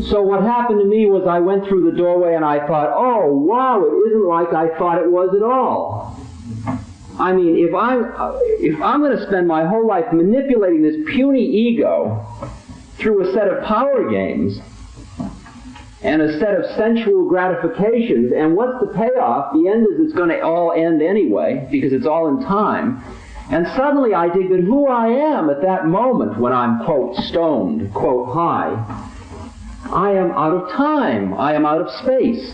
So what happened to me was I went through the doorway and I thought, oh, wow, it isn't like I thought it was at all. I mean, if I'm going to spend my whole life manipulating this puny ego through a set of power games and a set of sensual gratifications, and what's the payoff? The end is it's going to all end anyway, because it's all in time. And suddenly I dig that who I am at that moment when I'm, quote, stoned, quote, high, I am out of time. I am out of space.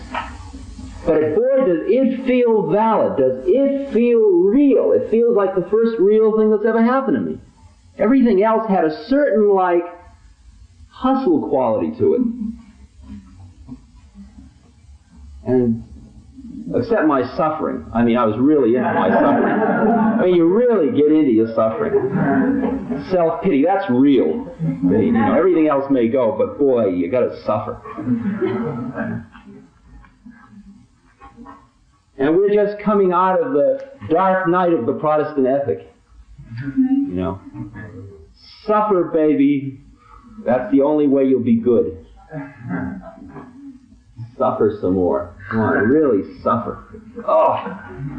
But boy, does it feel valid. Does it feel real. It feels like the first real thing that's ever happened to me. Everything else had a certain, like, hustle quality to it. And except my suffering. I mean, I was really into my suffering. I mean, you really get into your suffering. Self-pity, that's real. You know, everything else may go, but boy, you got to suffer. And we're just coming out of the dark night of the Protestant ethic. You know, suffer, baby. That's the only way you'll be good. Suffer some more. Come on, really suffer. Oh,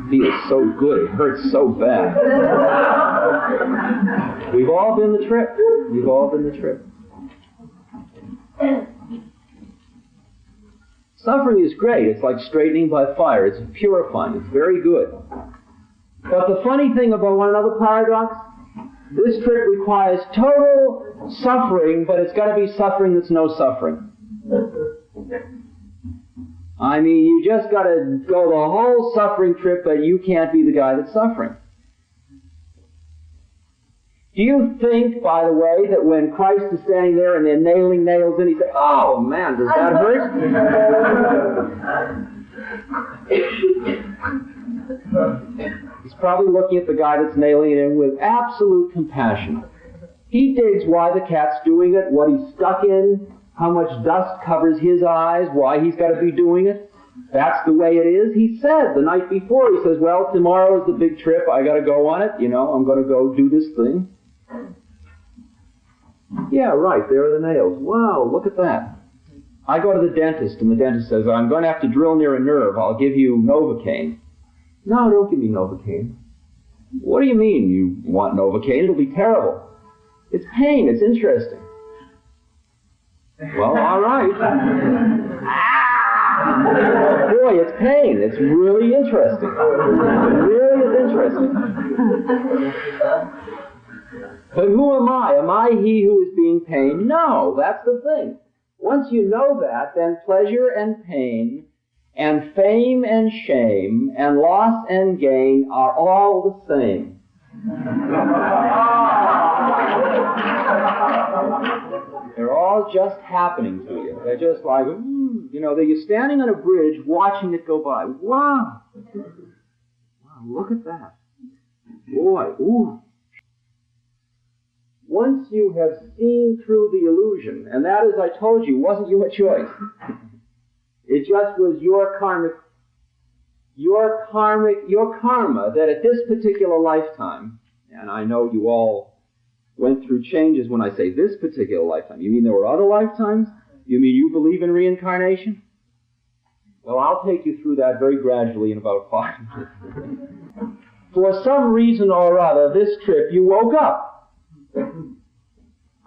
it feels so good. It hurts so bad. We've all been the trip. We've all been the trip. Suffering is great. It's like straightening by fire. It's purifying. It's very good. But the funny thing about one another paradox, this trip requires total suffering, but it's got to be suffering that's no suffering. I mean, you just got to go the whole suffering trip, but you can't be the guy that's suffering. Do you think, by the way, that when Christ is standing there and they're nailing nails in, he says, oh man, does that hurt? He's probably looking at the guy that's nailing it in with absolute compassion. He digs why the cat's doing it, what he's stuck in, how much dust covers his eyes, why he's got to be doing it. That's the way it is. He said the night before, he says, well, tomorrow is the big trip. I got to go on it. You know, I'm going to go do this thing. Yeah, right, there are the nails. Wow, look at that. I go to the dentist, and the dentist says, I'm going to have to drill near a nerve. I'll give you Novocaine. No, don't give me Novocaine. What do you mean you want Novocaine? It'll be terrible. It's pain. It's interesting. Well, all right. Boy, it's pain. It's really interesting. It really is interesting. But who am I? Am I he who is being pained? No, that's the thing. Once you know that, then pleasure and pain, and fame and shame, and loss and gain are all the same. They're all just happening to you. They're just like, you know, you're standing on a bridge watching it go by. Wow! Wow, look at that. Boy, ooh. Once you have seen through the illusion, and that, as I told you, wasn't your choice. It just was your karma that at this particular lifetime, and I know you all went through changes when I say this particular lifetime. You mean there were other lifetimes? You mean you believe in reincarnation? Well, I'll take you through that very gradually in about 5 minutes. For some reason or other, this trip, you woke up.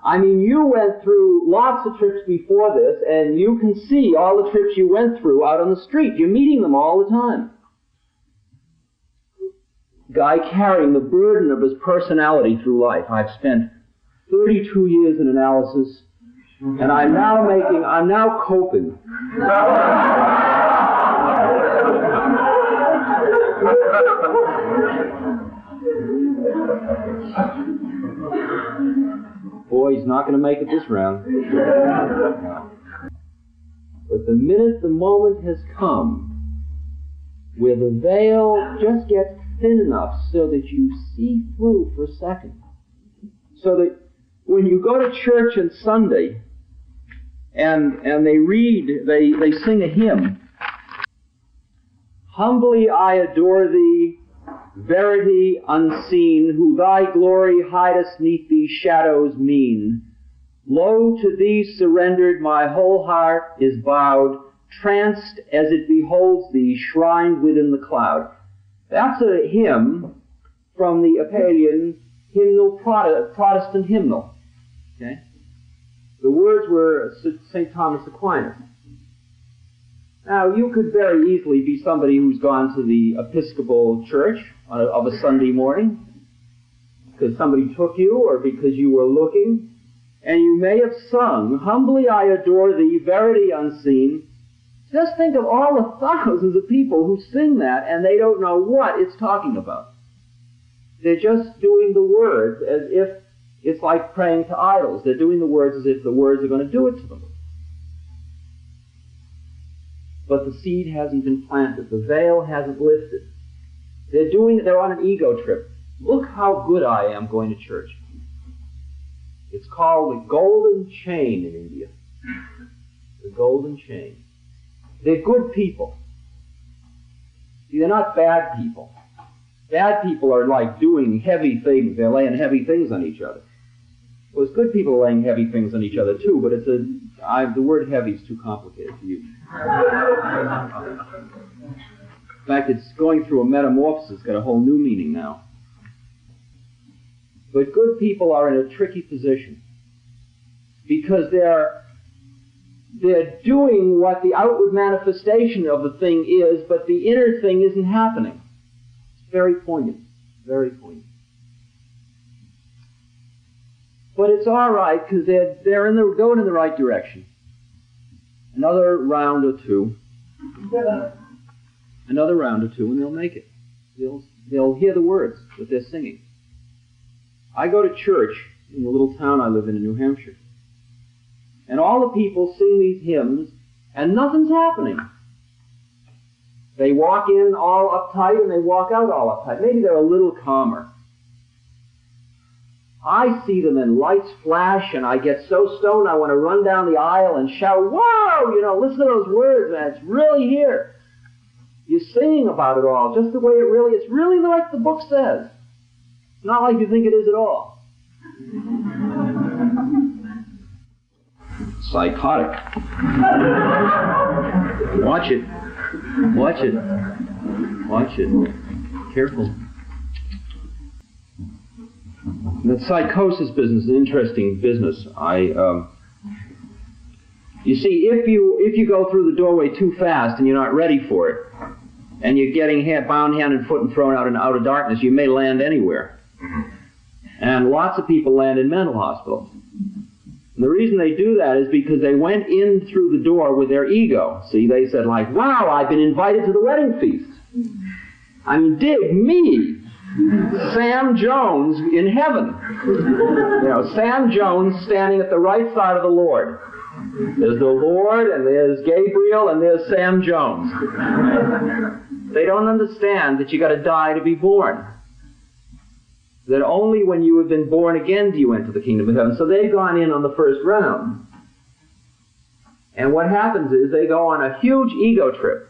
I mean, you went through lots of trips before this, and you can see all the trips you went through out on the street. You're meeting them all the time. Guy carrying the burden of his personality through life. I've spent 32 years in analysis, and I'm now coping. Boy, he's not going to make it this round. No. But the minute the moment has come where the veil just gets thin enough so that you see through for a second, so that when you go to church on Sunday and they sing a hymn, humbly I adore thee, verity unseen, who thy glory hidest neath these shadows mean. Lo, to thee surrendered, my whole heart is bowed, tranced as it beholds thee, shrined within the cloud. That's a hymn from the Episcopalian hymnal, Protestant hymnal. Okay? The words were St. Thomas Aquinas. Now, you could very easily be somebody who's gone to the Episcopal Church of a Sunday morning because somebody took you or because you were looking, and you may have sung, "Humbly I adore thee, verity unseen." Just think of all the thousands of people who sing that and they don't know what it's talking about. They're just doing the words as if it's like praying to idols. They're doing the words as if the words are going to do it to them. But the seed hasn't been planted. The veil hasn't lifted. They're on an ego trip. Look how good I am going to church. It's called the golden chain in India. The golden chain. They're good people. See, they're not bad people. Bad people are like doing heavy things. They're laying heavy things on each other. Well, it's good people laying heavy things on each other too, but the word heavy is too complicated to use. In fact, it's going through a metamorphosis. It's got a whole new meaning now. But good people are in a tricky position because they're doing what the outward manifestation of the thing is, but the inner thing isn't happening. It's very poignant, very poignant. But it's all right because they're going in the right direction. Another round or two, and they'll make it. They'll hear the words that they're singing. I go to church in the little town I live in New Hampshire, and all the people sing these hymns, and nothing's happening. They walk in all uptight, and they walk out all uptight. Maybe they're a little calmer. I see them and lights flash, and I get so stoned I want to run down the aisle and shout, "Whoa! Listen to those words, man. It's really here. You're singing about it all, just the way it's really like the book says. It's not like you think it is at all." Psychotic. Watch it. Watch it. Watch it. Careful. The psychosis business is an interesting business. You see, if you go through the doorway too fast and you're not ready for it, and you're getting bound hand and foot and thrown out in outer darkness, you may land anywhere. And lots of people land in mental hospitals. And the reason they do that is because they went in through the door with their ego. See, they said like, "Wow, I've been invited to the wedding feast. I mean, dig me. Sam Jones in heaven." Sam Jones standing at the right side of the Lord. There's the Lord, and there's Gabriel, and there's Sam Jones. They don't understand that you got to die to be born. That only when you have been born again do you enter the kingdom of heaven. So they've gone in on the first round. And what happens is they go on a huge ego trip.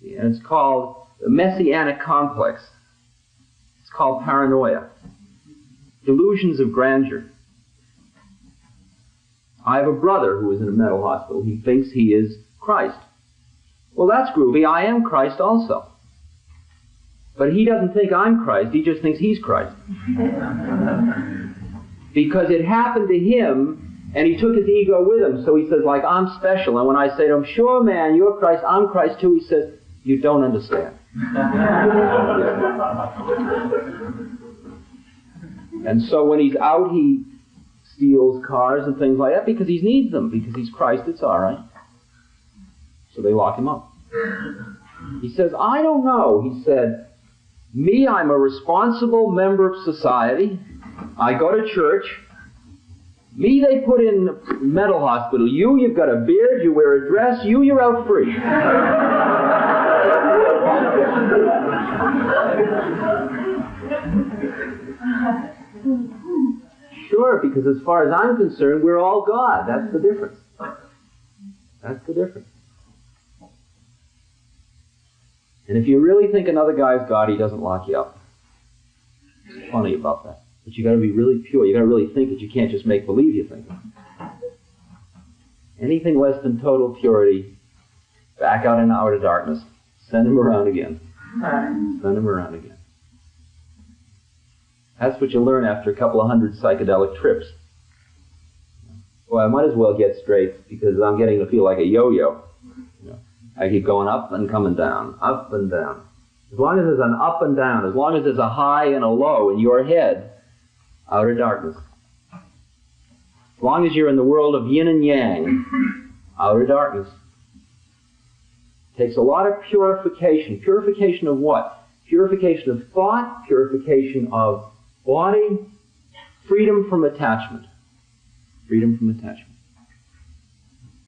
And it's called the messianic complex. It's called paranoia. Delusions of grandeur. I have a brother who is in a mental hospital. He thinks he is Christ. Well, that's groovy. I am Christ also. But he doesn't think I'm Christ. He just thinks he's Christ. Because it happened to him, and he took his ego with him. So he says, like, "I'm special." And when I say to him, "Sure, man, you're Christ. I'm Christ too," he says, "You don't understand." And so when he's out, he steals cars and things like that because he needs them. Because he's Christ, it's all right. So they lock him up. He says, "I don't know." He said, "Me, I'm a responsible member of society. I go to church. Me, they put in mental hospital. You've got a beard, you wear a dress, you're out free." Sure, because as far as I'm concerned, we're all God. That's the difference. That's the difference. And if you really think another guy's God, he doesn't lock you up. It's funny about that. But you got to be really pure. You got to really think it. You can't just make believe you think it. Anything less than total purity, back out into outer darkness. Send him around again. Send him around again. That's what you learn after a couple of hundred psychedelic trips. Well, I might as well get straight because I'm getting to feel like a yo-yo. You know, I keep going up and coming down, up and down. As long as there's an up and down, as long as there's a high and a low in your head, outer darkness. As long as you're in the world of yin and yang, outer darkness. It takes a lot of purification. Purification of what? Purification of thought, purification of body, freedom from attachment. Freedom from attachment.